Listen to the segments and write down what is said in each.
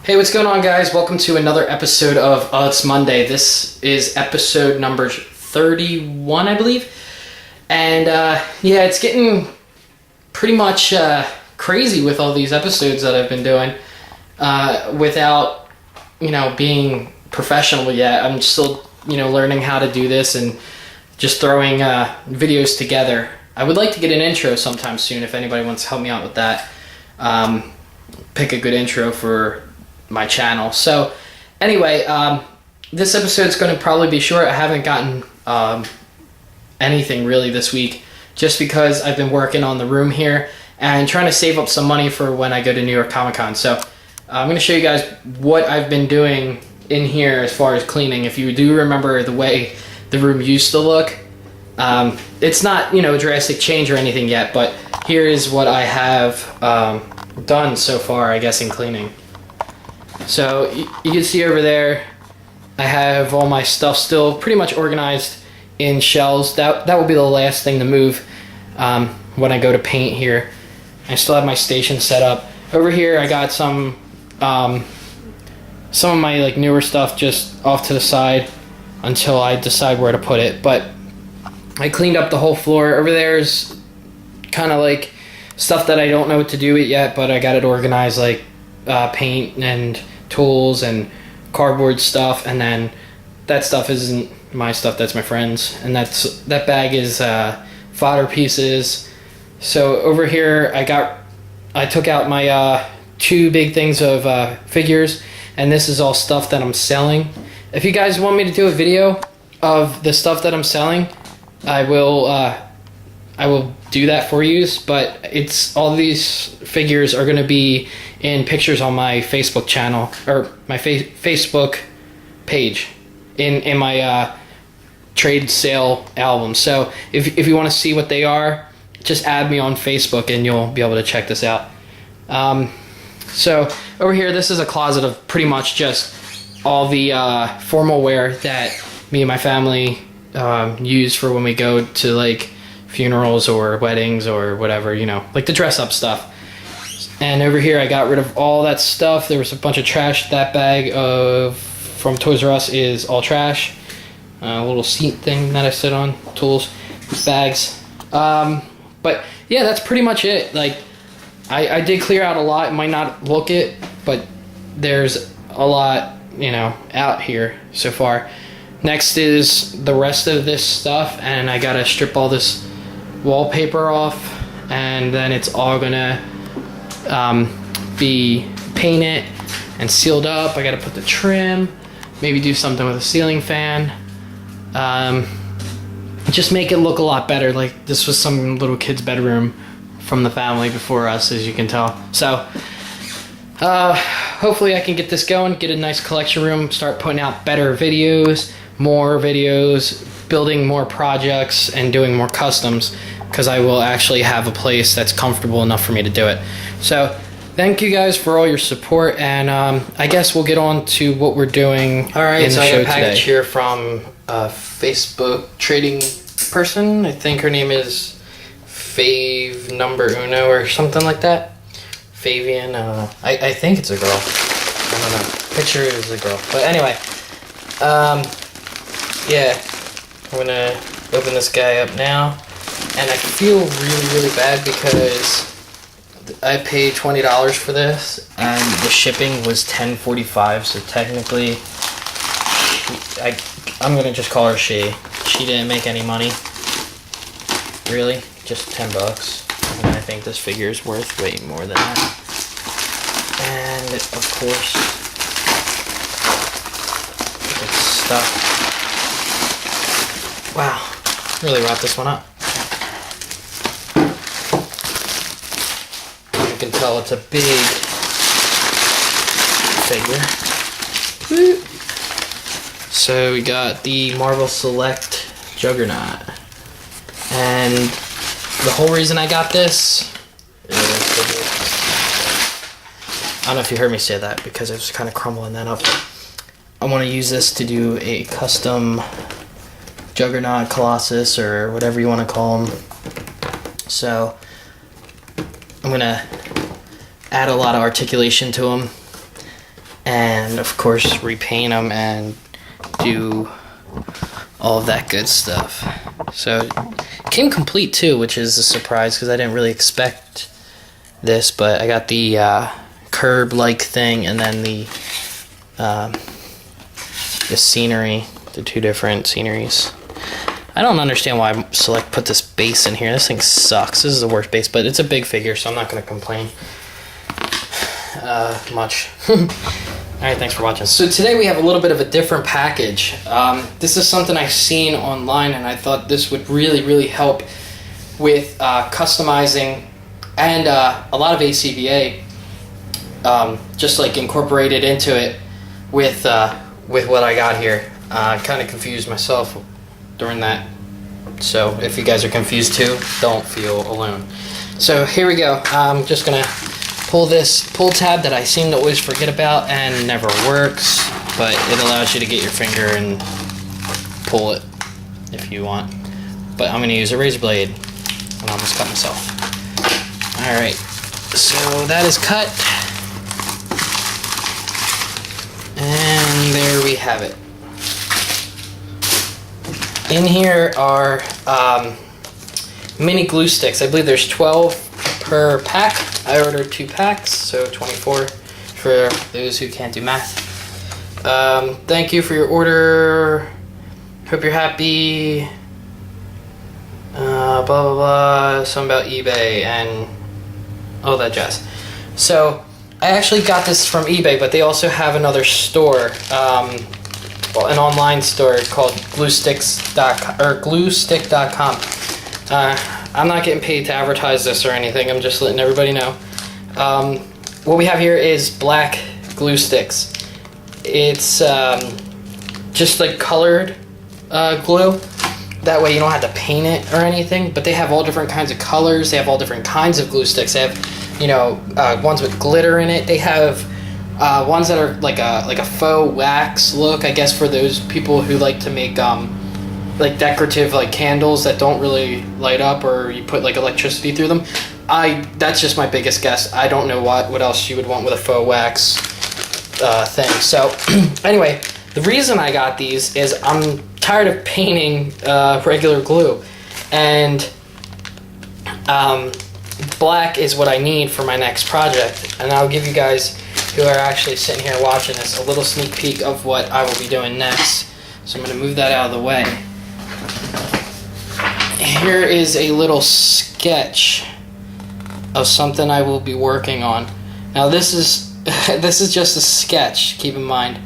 Hey, what's going on, guys? Welcome to another episode of It's Monday. This is episode number 31, I believe. And yeah, it's getting pretty much crazy with all these episodes that I've been doing without, being professional yet. I'm still, learning how to do this and just throwing videos together. I would like to get an intro sometime soon if anybody wants to help me out with that. Pick a good intro for my channel. So anyway, this episode is going to probably be short. I haven't gotten anything really this week just because I've been working on the room here and trying to save up some money for when I go to New York Comic Con. So I'm going to show you guys what I've been doing in here as far as cleaning. If you do remember the way the room used to look, it's not a drastic change or anything yet, but here is what I have done so far, I guess, in cleaning. So you can see over there, I have all my stuff still pretty much organized in shelves. That will be the last thing to move when I go to paint here. I still have my station set up. Over here, I got some of my newer stuff just off to the side until I decide where to put it. But I cleaned up the whole floor. Over there is kind of stuff that I don't know what to do with yet, but I got it organized, paint and tools and cardboard stuff, and then that stuff isn't my stuff, that's my friend's, and that bag is fodder pieces. So over here I took out my two big things of figures, and this is all stuff that I'm selling. If you guys want me to do a video of the stuff that I'm selling, I will do that for you, but all these figures are going to be in pictures on my Facebook channel, or my Facebook page, in my trade sale album. So if you want to see what they are, just add me on Facebook and you'll be able to check this out. So over here, this is a closet of pretty much just all the formal wear that me and my family use for when we go to funerals or weddings or whatever, the dress up stuff. And over here I got rid of all that stuff. There was a bunch of trash. That bag from Toys R Us is all trash. A little seat thing that I sit on, tools, bags. But yeah, that's pretty much it. I did clear out a lot. It might not look it, but there's a lot, out here so far. Next is the rest of this stuff, and I gotta strip all this wallpaper off, and then it's all gonna be painted and sealed up. I gotta put the trim, maybe do something with a ceiling fan, just make it look a lot better. This was some little kid's bedroom from the family before us, as you can tell. So hopefully I can get this going, get a nice collection room, start putting out better videos, more videos, building more projects, and doing more customs, because I will actually have a place that's comfortable enough for me to do it. So thank you guys for all your support, and I guess we'll get on to what we're doing. All right, so I got a package here from a Facebook trading person. I think her name is Fave Number Uno or something like that. Fabian, I don't know. I think it's a girl. I don't know. Picture is a girl. But anyway, yeah, I'm gonna open this guy up now, and I feel really bad because I paid $20 for this, and the shipping was $10.45. So technically, I'm gonna just call her she. She didn't make any money, really, just $10. And I think this figure is worth way more than that. And of course, it's stuff. Wow, really wrapped this one up. You can tell it's a big figure. So we got the Marvel Select Juggernaut. And the whole reason I got this is, I don't know if you heard me say that because I was kind of crumbling that up. I want to use this to do a custom Juggernaut, Colossus, or whatever you want to call them. So I'm going to add a lot of articulation to them and of course repaint them and do all of that good stuff. So it came complete too, which is a surprise because I didn't really expect this, but I got the curb-like thing and then the scenery, the two different sceneries. I don't understand why Select put this base in here. This thing sucks. This is the worst base, but it's a big figure, so I'm not going to complain much. Alright, thanks for watching. So today we have a little bit of a different package. This is something I've seen online, and I thought this would really help with customizing and a lot of ACVA, just like incorporated into it with what I got here. I kind of confused myself during that, so if you guys are confused too, don't feel alone. So here we go. I'm just gonna pull this pull tab that I seem to always forget about and never works, but it allows you to get your finger and pull it if you want. But I'm gonna use a razor blade. I almost cut myself. Alright, so that is cut. And there we have it. In here are mini glue sticks. I believe there's 12 per pack. I ordered 2 packs, so 24 for those who can't do math. Thank you for your order. Hope you're happy. Blah blah blah. Something about eBay and all that jazz. So I actually got this from eBay, but they also have another store. Well, an online store called gluestick.com. I'm not getting paid to advertise this or anything. I'm just letting everybody know. What we have here is black glue sticks. It's just like colored glue. That way you don't have to paint it or anything. But they have all different kinds of colors. They have all different kinds of glue sticks. They have, you know, ones with glitter in it. They have ones that are like a faux wax look, I guess, for those people who like to make like decorative like candles that don't really light up, or you put like electricity through them. That's just my biggest guess. I don't know what else you would want with a faux wax thing. So anyway, the reason I got these is I'm tired of painting regular glue, and black is what I need for my next project. And I'll give you guys who are actually sitting here watching this a little sneak peek of what I will be doing next. So I'm going to move that out of the way. Here is a little sketch of something I will be working on. Now this is this is just a sketch, keep in mind,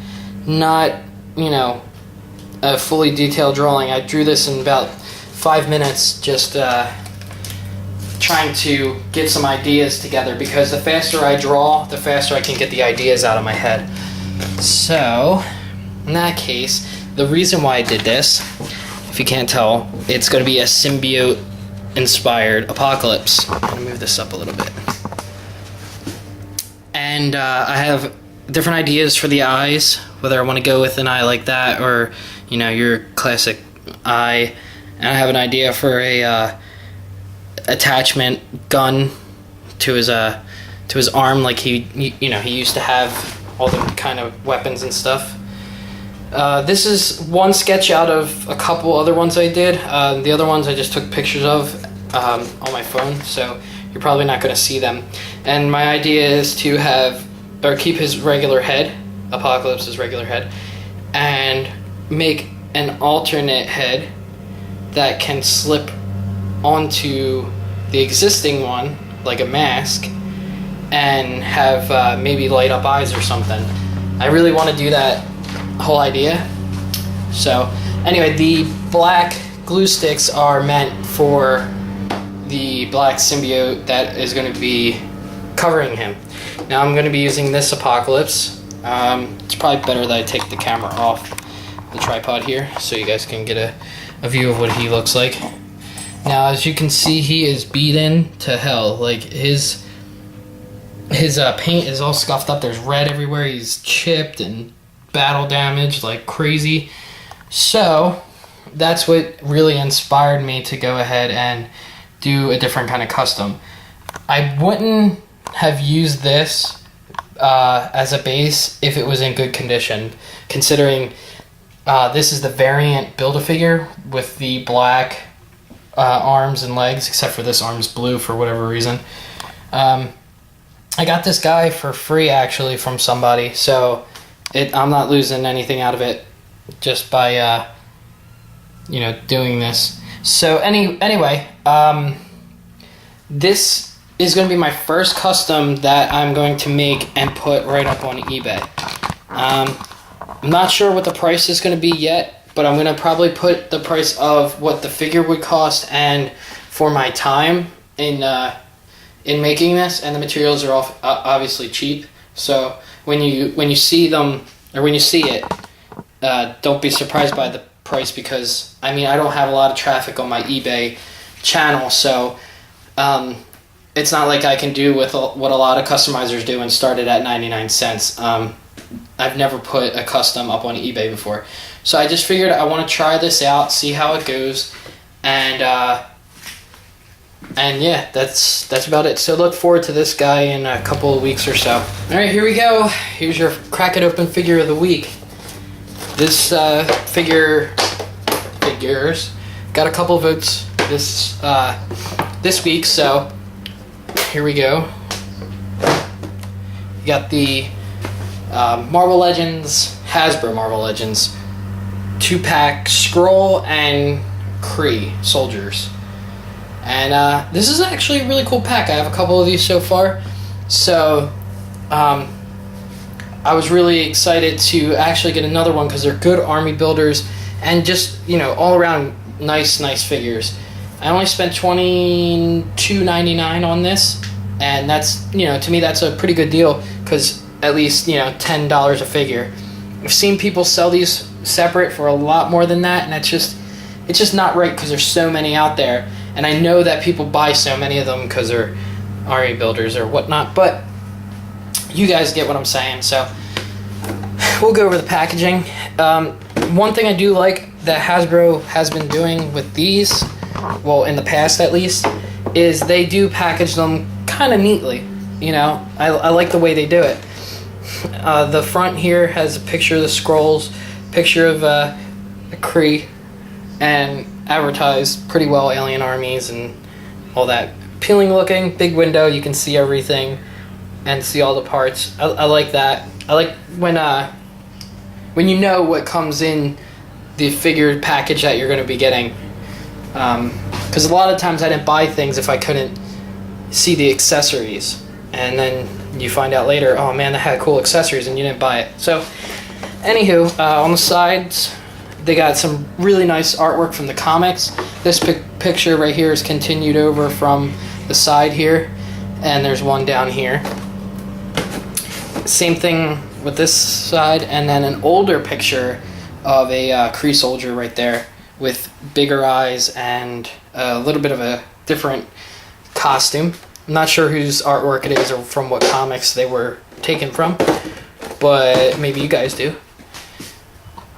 not, you know, a fully detailed drawing. I drew this in about 5 minutes, just trying to get some ideas together, because the faster I draw, the faster I can get the ideas out of my head. So in that case, the reason why I did this, if you can't tell, it's going to be a symbiote inspired apocalypse. I'm going to move this up a little bit. And I have different ideas for the eyes, whether I want to go with an eye like that or, you know, your classic eye. And I have an idea for a attachment gun to his arm, like he used to have all the kind of weapons and stuff. This is one sketch out of a couple other ones I did. The other ones I just took pictures of on my phone, so you're probably not going to see them. And my idea is to have, or keep his regular head, Apocalypse's regular head, and make an alternate head that can slip onto the existing one, like a mask, and have maybe light up eyes or something. I really want to do that whole idea. So anyway, the black glue sticks are meant for the black symbiote that is going to be covering him. Now I'm going to be using this Apocalypse. It's probably better that I take the camera off the tripod here so you guys can get a view of what he looks like. Now, as you can see, he is beaten to hell. Like his paint is all scuffed up. There's red everywhere. He's chipped and battle damaged like crazy. So that's what really inspired me to go ahead and do a different kind of custom. I wouldn't have used this as a base if it was in good condition, considering this is the variant Build-A-Figure with the black arms and legs, except for this arm's blue for whatever reason. I got this guy for free actually from somebody, so I'm not losing anything out of it just by doing this. So anyway, this is going to be my first custom that I'm going to make and put right up on eBay. I'm not sure what the price is going to be yet, but I'm going to probably put the price of what the figure would cost and for my time in making this, and the materials are all obviously cheap. So when you see them, or when you see it, don't be surprised by the price, because I mean, I don't have a lot of traffic on my eBay channel, so it's not like I can do with what a lot of customizers do and start it at 99 cents. I've never put a custom up on eBay before, so I just figured I want to try this out, see how it goes, and yeah, that's about it. So look forward to this guy in a couple of weeks or so. All right, here we go. Here's your crack it open figure of the week. This figures got a couple of votes this week, so here we go. You got the Marvel Legends, Hasbro Marvel Legends 2-pack Skrull and Kree soldiers. And this is actually a really cool pack. I have a couple of these so far. So I was really excited to actually get another one because they're good army builders and just, all around nice figures. I only spent $22.99 on this, and that's, to me that's a pretty good deal, because at least, $10 a figure. I've seen people sell these separate for a lot more than that, and it's just not right, because there's so many out there. And I know that people buy so many of them because they're army builders or whatnot, but you guys get what I'm saying. So we'll go over the packaging. One thing I do like that Hasbro has been doing with these, well, in the past at least, is they do package them kind of neatly. I like the way they do it. The front here has a picture of the Skrulls, picture of a Kree, and advertised pretty well alien armies and all that. Appealing looking, big window, you can see everything and see all the parts. I like that. I like when you know what comes in the figured package that you're going to be getting, because a lot of times I didn't buy things if I couldn't see the accessories, and then you find out later, oh man, that had cool accessories and you didn't buy it. So anywho, on the sides they got some really nice artwork from the comics. This picture right here is continued over from the side here, and there's one down here. Same thing with this side, and then an older picture of a Kree soldier right there with bigger eyes and a little bit of a different costume. I'm not sure whose artwork it is or from what comics they were taken from, but maybe you guys do.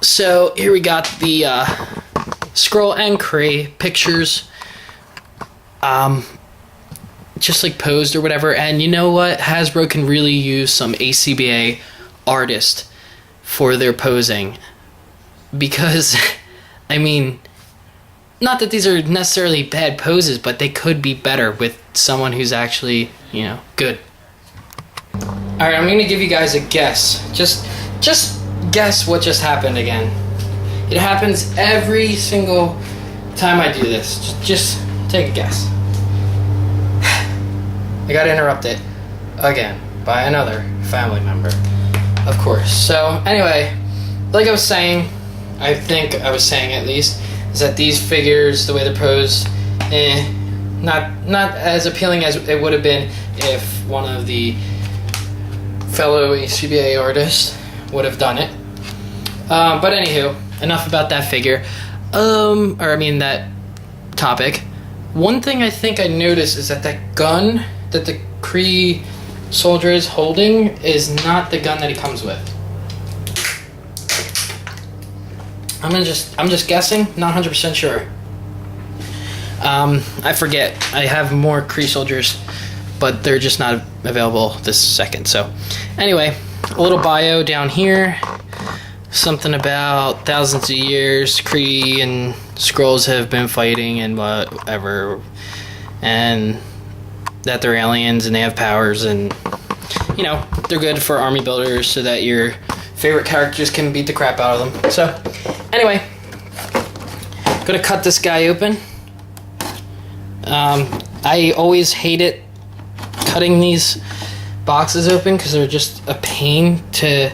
So here we got the Skrull and Kree pictures, just like posed or whatever. And you know what? Hasbro can really use some ACBA artists for their posing, because I mean, not that these are necessarily bad poses, but they could be better with someone who's actually, good. Alright, I'm gonna give you guys a guess. Just guess what just happened again. It happens every single time I do this. Just take a guess. I got interrupted again by another family member, of course. So anyway, like I was saying, I think I was saying at least, is that these figures, the way they're posed, not as appealing as it would have been if one of the fellow ACBA artists would have done it. But anywho, enough about that figure. That topic. One thing I think I noticed is that gun that the Kree soldier is holding is not the gun that he comes with. I'm just guessing, not 100% sure. I forget. I have more Kree soldiers, but they're just not available this second. So anyway, a little bio down here. Something about thousands of years, Kree and Skrulls have been fighting and whatever, and that they're aliens and they have powers, and you know, they're good for army builders so that your favorite characters can beat the crap out of them. So anyway, gonna cut this guy open. I always hate it cutting these boxes open because they're just a pain to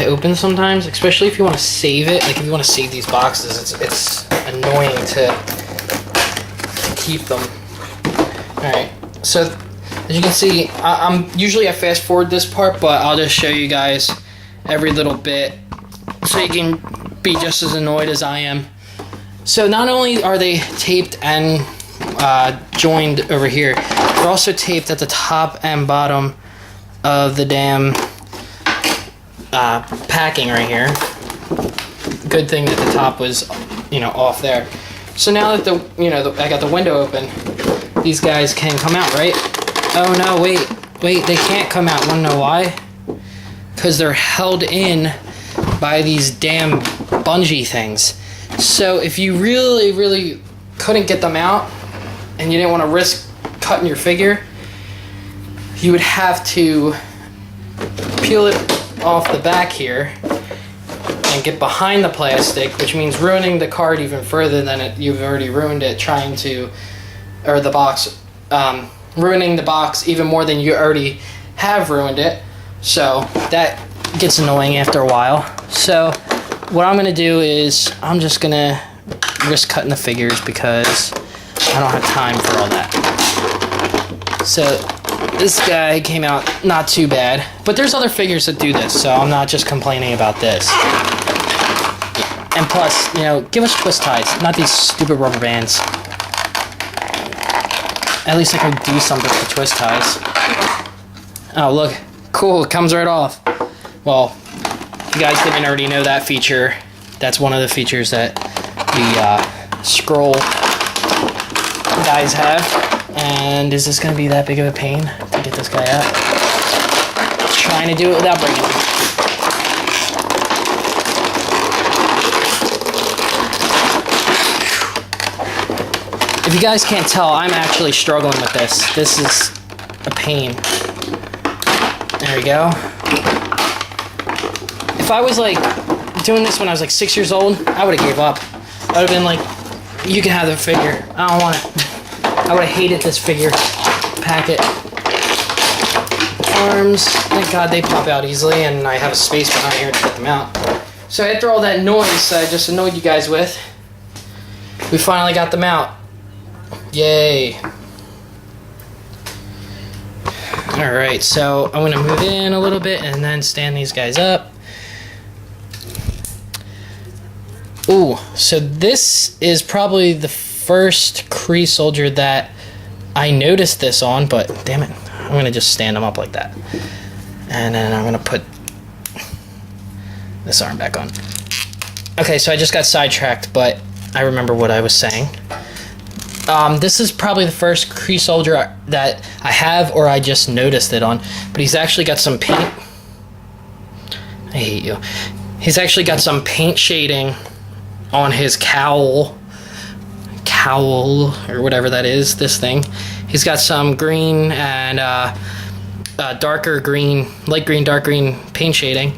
open sometimes, especially if you want to save it. Like if you want to save these boxes, it's annoying to keep them. Alright, so as you can see, I fast forward this part, but I'll just show you guys every little bit so you can be just as annoyed as I am. So not only are they taped and joined over here, they're also taped at the top and bottom of the damn packing right here. Good thing that the top was, you know, off there. So now that I got the window open, these guys can come out, right? Oh no, wait, they can't come out. Wanna know why? Because they're held in by these damn bungee things. So if you really couldn't get them out and you didn't want to risk cutting your figure, you would have to peel it off the back here and get behind the plastic, which means ruining the card even further than you've already ruined it, ruining the box even more than you already have ruined it. So that gets annoying after a while. So what I'm gonna do is I'm just gonna risk cutting the figures because I don't have time for all that. So this guy came out not too bad, but there's other figures that do this, so I'm not just complaining about this. And plus, you know, give us twist ties, not these stupid rubber bands. At least I can do something with twist ties. Oh, look. Cool, it comes right off. Well, if you guys didn't already know that feature, that's one of the features that the skrull guys have. And is this going to be that big of a pain to get this guy out? Trying to do it without breaking him. If you guys can't tell, I'm actually struggling with this. This is a pain. There we go. If I was like doing this when I was like 6 years old, I would have gave up. I would have been like, you can have the figure. I don't want it. I would have hated this figure packet. Arms, thank God they pop out easily and I have a space behind here to get them out. So after all that noise I just annoyed you guys with, we finally got them out. Yay. Alright, so I'm going to move in a little bit and then stand these guys up. Ooh, so this is probably the first Kree soldier that I noticed this on, but damn it, I'm going to just stand him up like that. And then I'm going to put this arm back on. Okay, so I just got sidetracked, but I remember what I was saying. This is probably the first Kree soldier that I have or I just noticed it on, but he's actually got some paint. I hate you. He's actually got some paint shading on his cowl, or whatever that is, this thing. He's got some green and darker green, light green, dark green paint shading.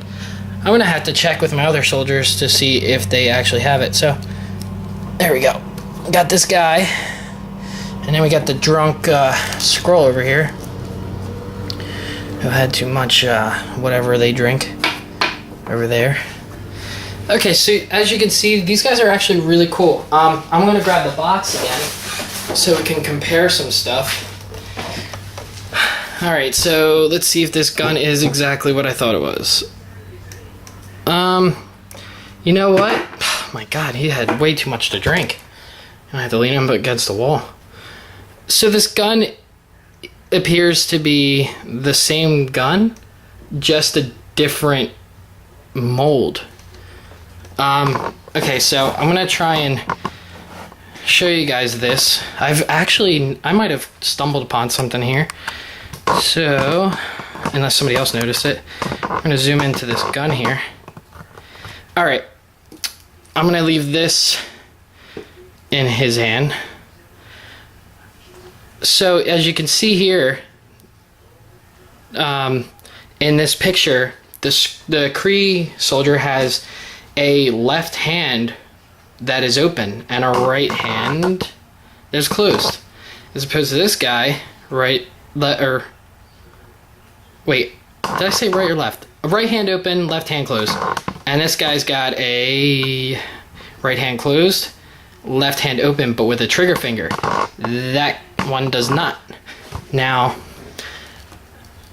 I'm gonna have to check with my other soldiers to see if they actually have it. So there we go. Got this guy, and then we got the drunk skrull over here who had too much whatever they drink over there. Okay, so as you can see, these guys are actually really cool. I'm gonna grab the box again so we can compare some stuff. Alright, so let's see if this gun is exactly what I thought it was. You know what? Oh my God, he had way too much to drink. I have to lean him against the wall. So this gun appears to be the same gun, just a different mold. Okay, so I'm gonna try and show you guys this. I might have stumbled upon something here. So, unless somebody else noticed it, I'm gonna zoom into this gun here. All right, I'm gonna leave this in his hand. So as you can see here, in this picture, the Kree soldier has a left hand that is open and a right hand that is closed, as opposed to this guy, wait, did I say right or left? A right hand open, left hand closed, and this guy's got a right hand closed, left hand open, but with a trigger finger. That one does not. Now,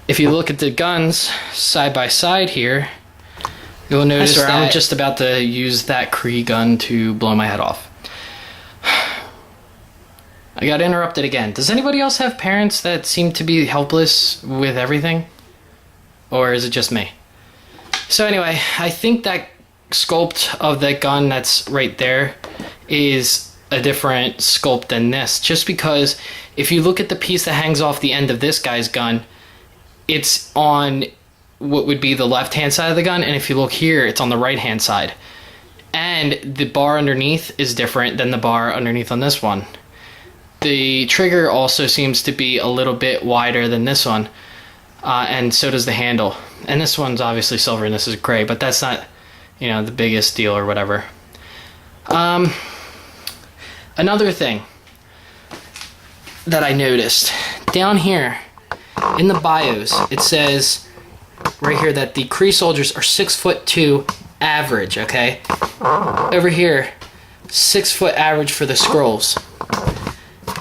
if you look at the guns side by side here, you'll notice that I'm just about to use that Kree gun to blow my head off. I got interrupted again. Does anybody else have parents that seem to be helpless with everything? Or is it just me? So anyway, I think that sculpt of that gun that's right there is a different sculpt than this, just because if you look at the piece that hangs off the end of this guy's gun, it's on what would be the left hand side of the gun, and if you look here, it's on the right hand side, and the bar underneath is different than the bar underneath on this one. The trigger also seems to be a little bit wider than this one, and so does the handle, and this one's obviously silver and this is gray, but that's not, you know, the biggest deal or whatever. Another thing that I noticed down here in the bios, it says right here that the Kree soldiers are 6'2" average, okay? Over here, 6 foot average for the skrulls.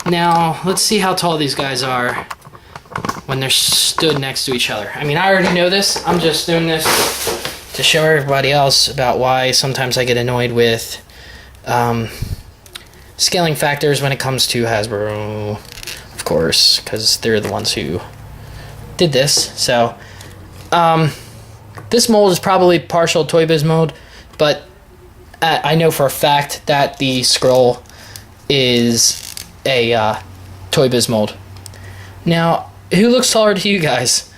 Now, let's see how tall these guys are when they're stood next to each other. I mean, I already know this. I'm just doing this to show everybody else about why sometimes I get annoyed with scaling factors when it comes to Hasbro, of course, because they're the ones who did this. So, this mold is probably partial Toy Biz mold, but I know for a fact that the skrull is a Toy Biz mold. Now, who looks taller to you guys?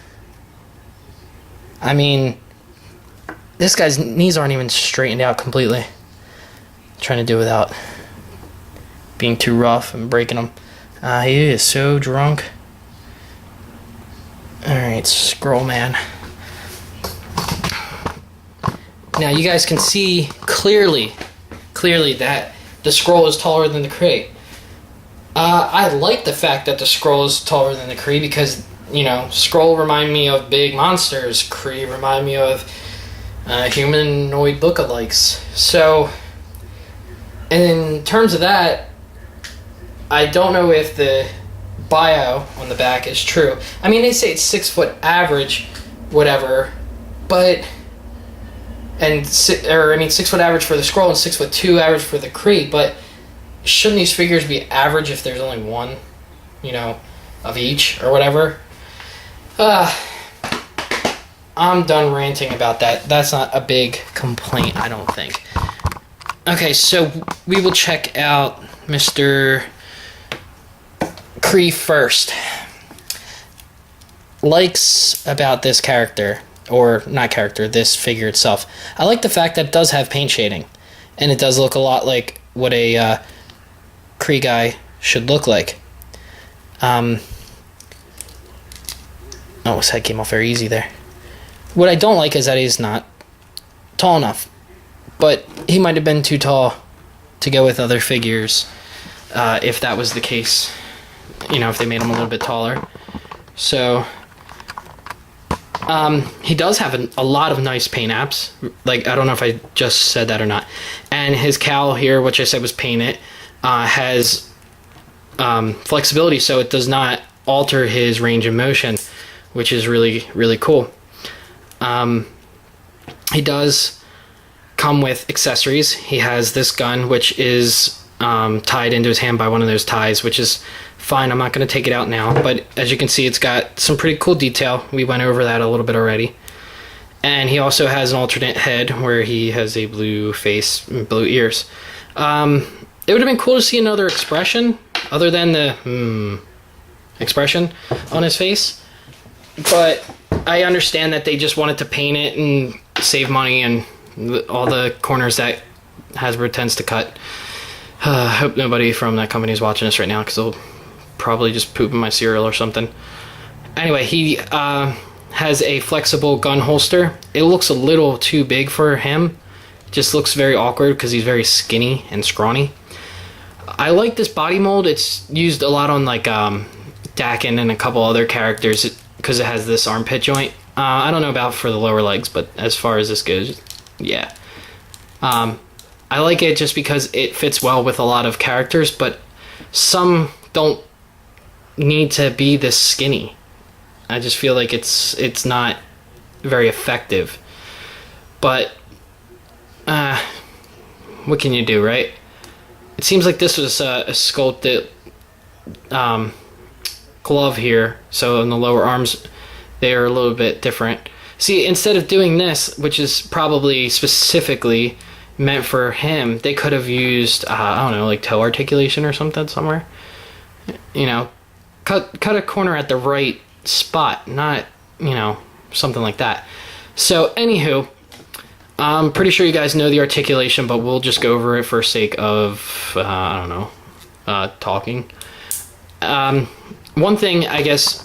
I mean, this guy's knees aren't even straightened out completely. I'm trying to do it without being too rough and breaking them. He is so drunk. Alright, Skrull Man. Now you guys can see clearly that the Skrull is taller than the Kree. I like the fact that the Skrull is taller than the Kree because, you know, Skrull remind me of big monsters, Kree remind me of humanoid lookalikes. So, in terms of that, I don't know if the bio on the back is true. I mean, they say it's 6 foot average, whatever, but 6 foot average for the Skrull and 6'2" average for the Kree, but shouldn't these figures be average if there's only one, you know, of each or whatever? I'm done ranting about that. That's not a big complaint, I don't think. Okay, so we will check out Mr. Kree first. Likes about this character, or not character, this figure itself. I like the fact that it does have paint shading, and it does look a lot like what a Kree guy should look like. Oh, his head came off very easy there. What I don't like is that he's not tall enough, but he might have been too tall to go with other figures if that was the case. You know, if they made him a little bit taller. So, he does have a lot of nice paint apps. Like, I don't know if I just said that or not. And his cowl here, which I said was painted, has flexibility, so it does not alter his range of motion, which is really, really cool. He does come with accessories. He has this gun, which is tied into his hand by one of those ties, which is fine. I'm not going to take it out now, but as you can see, it's got some pretty cool detail. We went over that a little bit already. And he also has an alternate head where he has a blue face and blue ears. It it would have been cool to see another expression other than the expression on his face. But I understand that they just wanted to paint it and save money and all the corners that Hasbro tends to cut. I hope nobody from that company is watching this right now, because they'll probably just poop in my cereal or something. Anyway, he has a flexible gun holster. It looks a little too big for him. It just looks very awkward because he's very skinny and scrawny. I like this body mold. It's used a lot on like Dakin and a couple other characters because it has this armpit joint. I don't know about for the lower legs, but as far as this goes, yeah. I like it just because it fits well with a lot of characters, but some don't need to be this skinny. I just feel like it's not very effective. But what can you do, right? It seems like this was a sculpted glove here, so in the lower arms they are a little bit different. See, instead of doing this, which is probably specifically meant for him, they could have used I don't know, like toe articulation or something somewhere. You know, cut a corner at the right spot, not, you know, something like that. So anywho, I'm pretty sure you guys know the articulation, but we'll just go over it for sake of I don't know, talking. One thing I guess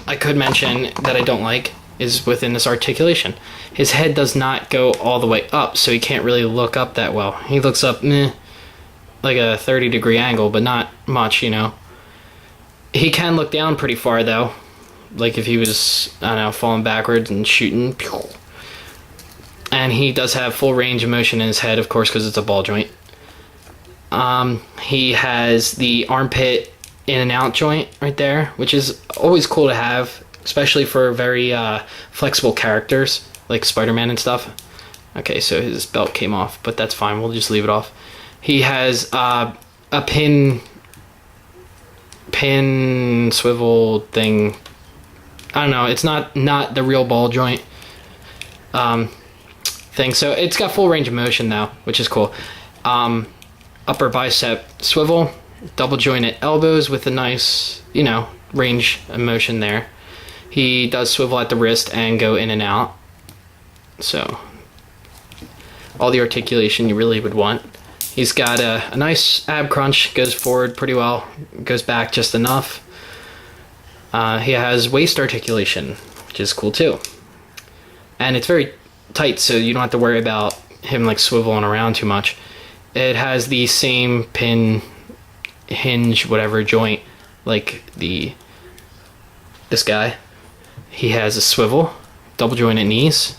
I could mention that I don't like is within this articulation, his head does not go all the way up, so he can't really look up that well. He looks up like a 30-degree angle, but not much, you know. He can look down pretty far though, like if he was, I don't know, falling backwards and shooting. And he does have full range of motion in his head, of course, because it's a ball joint. He has the armpit in and out joint right there, which is always cool to have, especially for very flexible characters like Spider-Man and stuff. Okay, so his belt came off, but that's fine. We'll just leave it off. He has a pin swivel thing. I don't know. It's not the real ball joint thing. So it's got full range of motion though, which is cool. Upper bicep swivel, double jointed elbows with a nice, you know, range of motion there. He does swivel at the wrist and go in and out. So all the articulation you really would want. He's got a nice ab crunch, goes forward pretty well, goes back just enough. He has waist articulation, which is cool too. And it's very tight, so you don't have to worry about him like swiveling around too much. It has the same pin, hinge, whatever joint like this guy. He has a swivel, double jointed knees,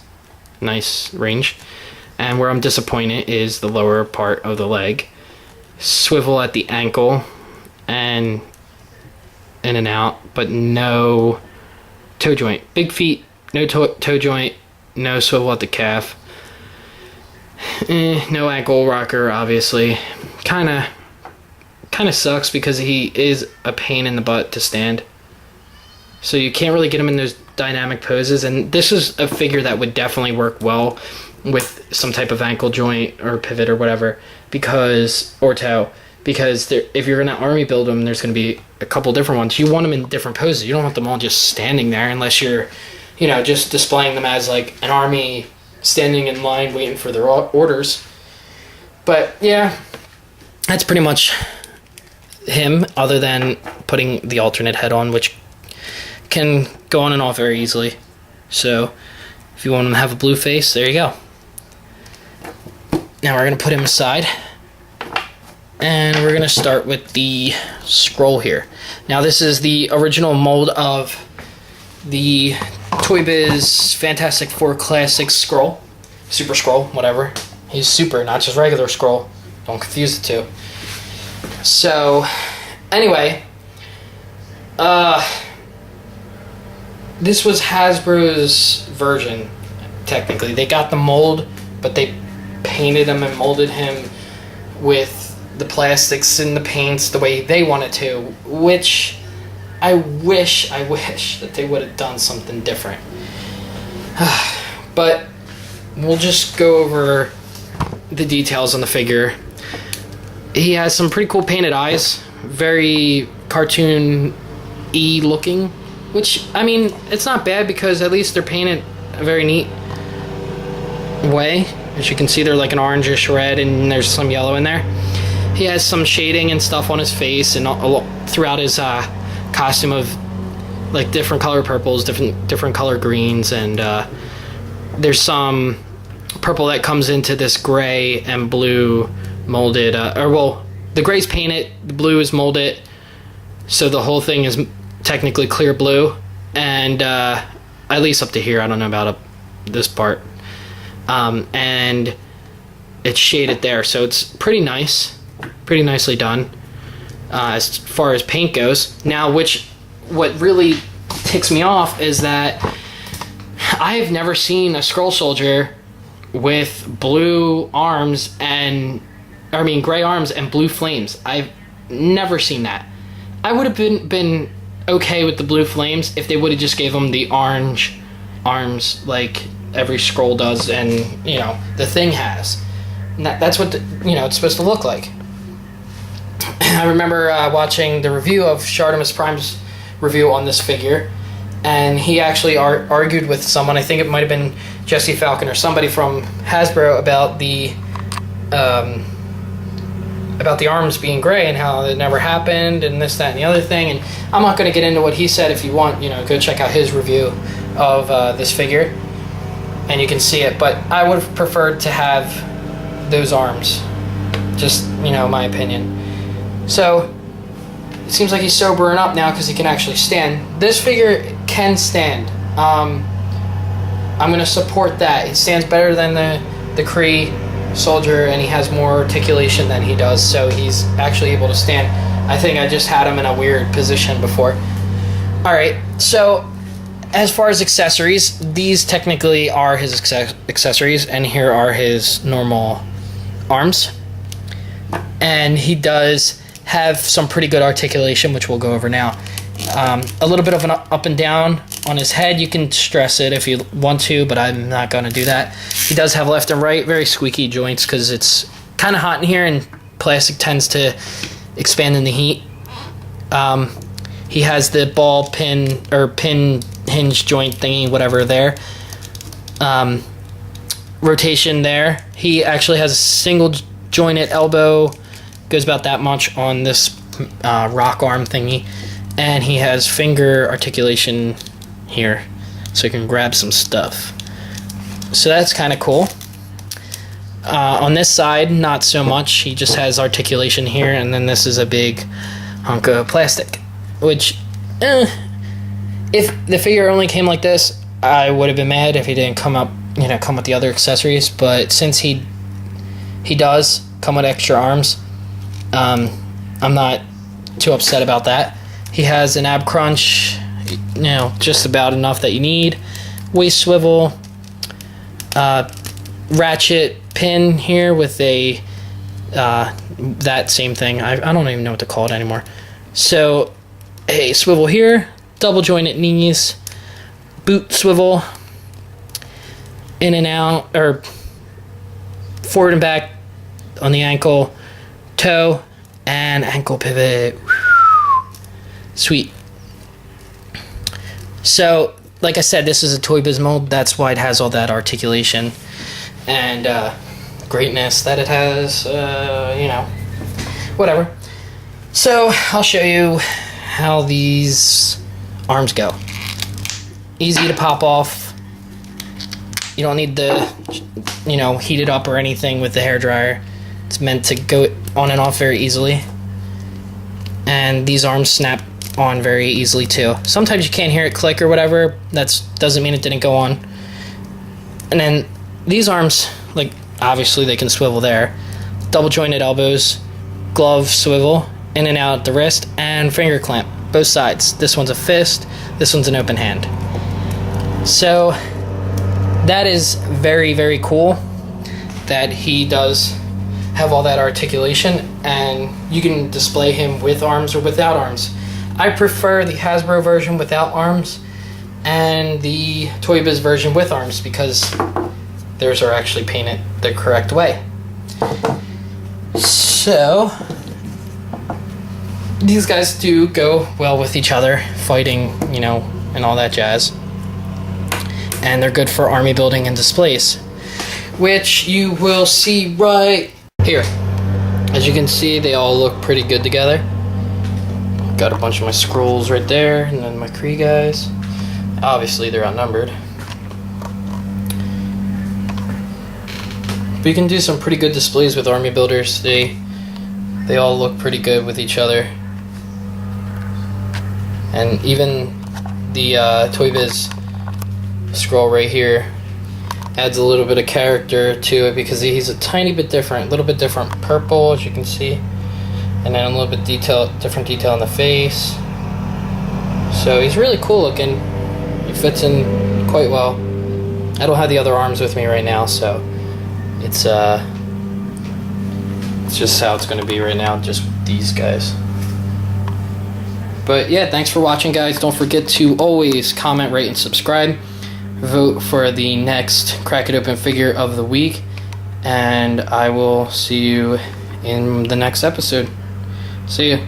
nice range. And where I'm disappointed is the lower part of the leg. Swivel at the ankle and in and out, but no toe joint. Big feet, no toe joint, no swivel at the calf. No ankle rocker, obviously. Kind of sucks because he is a pain in the butt to stand. So you can't really get him in those dynamic poses, and this is a figure that would definitely work well with some type of ankle joint or pivot or whatever, or toe, because if you're gonna army build them, there's gonna be a couple different ones. You want them in different poses. You don't want them all just standing there unless you're, you know, just displaying them as like an army standing in line waiting for their orders. But yeah, that's pretty much him, other than putting the alternate head on, which can go on and off very easily. So if you want him to have a blue face, there you go. Now we're going to put him aside, and we're going to start with the skrull here. Now this is the original mold of the Toy Biz Fantastic Four Classic Skrull. Super Skrull, whatever. He's super, not just regular Skrull. Don't confuse the two. So, anyway, this was Hasbro's version, technically. They got the mold, but they painted him and molded him with the plastics and the paints the way they wanted to, which I wish that they would have done something different. But we'll just go over the details on the figure. he has some pretty cool painted eyes, very cartoon-y looking, which, I mean, it's not bad because at least they're painted a very neat way. As you can see, they're like an orangish red and there's some yellow in there. He has some shading and stuff on his face and throughout his costume of like different color purples, different color greens, and there's some purple that comes into this gray and blue molded, the gray's painted, the blue is molded, so the whole thing is technically clear blue, and at least up to here, I don't know about this part, and it's shaded there, so it's pretty nicely done as far as paint goes. Now, what really ticks me off is that I have never seen a Skrull soldier with blue arms gray arms and blue flames. I've never seen that. I would have been okay with the blue flames if they would have just gave him the orange arms like every Skrull does, and the thing has. And that's what it's supposed to look like. I remember watching the review of Shartimus Prime's review on this figure, and he actually argued with someone, I think it might have been Jesse Falcon or somebody from Hasbro, about the arms being gray and how it never happened and this, that, and the other thing. And I'm not going to get into what he said. If you want, go check out his review of this figure and you can see it. But I would have preferred to have those arms. Just, my opinion. So it seems like he's sobering up now because he can actually stand. This figure can stand. I'm going to support that. It stands better than the Kree soldier, and he has more articulation than he does, so he's actually able to stand. I think I just had him in a weird position before. Alright, so as far as accessories, these technically are his accessories, and here are his normal arms. And he does have some pretty good articulation, which we'll go over now. A little bit of an up and down on his head. You can stress it if you want to, but I'm not going to do that. He does have left and right, very squeaky joints because it's kind of hot in here and plastic tends to expand in the heat. He has the ball pin or pin hinge joint thingy, whatever there. Rotation there. He actually has a single jointed elbow, goes about that much on this rock arm thingy. And he has finger articulation here, so he can grab some stuff. So that's kind of cool. On this side, not so much. He just has articulation here, and then this is a big hunk of plastic. Which, if the figure only came like this, I would have been mad if he didn't come with the other accessories. But since he does come with extra arms, I'm not too upset about that. He has an ab crunch, just about enough that you need. Waist swivel, ratchet pin here with a that same thing. I don't even know what to call it anymore. So a swivel here, double jointed knees, boot swivel, in and out, or forward and back on the ankle, toe, and ankle pivot. Sweet. So, like I said, this is a Toy Biz mold. That's why it has all that articulation and greatness that it has. Whatever. So, I'll show you how these arms go. Easy to pop off. You don't need to, heat it up or anything with the hairdryer. It's meant to go on and off very easily. And these arms snap on very easily too. Sometimes you can't hear it click or whatever. That doesn't mean it didn't go on. And then these arms, like, obviously they can swivel there. Double jointed elbows, glove swivel, in and out the wrist, and finger clamp, both sides. This one's a fist, this one's an open hand. So that is very, very cool that he does have all that articulation, and you can display him with arms or without arms. I prefer the Hasbro version without arms and the Toy Biz version with arms because theirs are actually painted the correct way. So these guys do go well with each other, fighting, you know, and all that jazz. And they're good for army building and displays, which you will see right here. As you can see, they all look pretty good together. Got a bunch of my skrulls right there, and then my Kree guys. Obviously, they're outnumbered. But you can do some pretty good displays with army builders. They all look pretty good with each other. And even the Toy Biz skrull right here adds a little bit of character to it because he's a tiny bit different, a little bit different purple, as you can see, and then a little bit different detail on the face. So he's really cool looking. He fits in quite well. I don't have the other arms with me right now, so it's just how it's going to be right now, just with these guys. But yeah, thanks for watching, guys. Don't forget to always comment, rate, and subscribe. Vote for the next Crack It Open figure of the week, and I will see you in the next episode. See ya.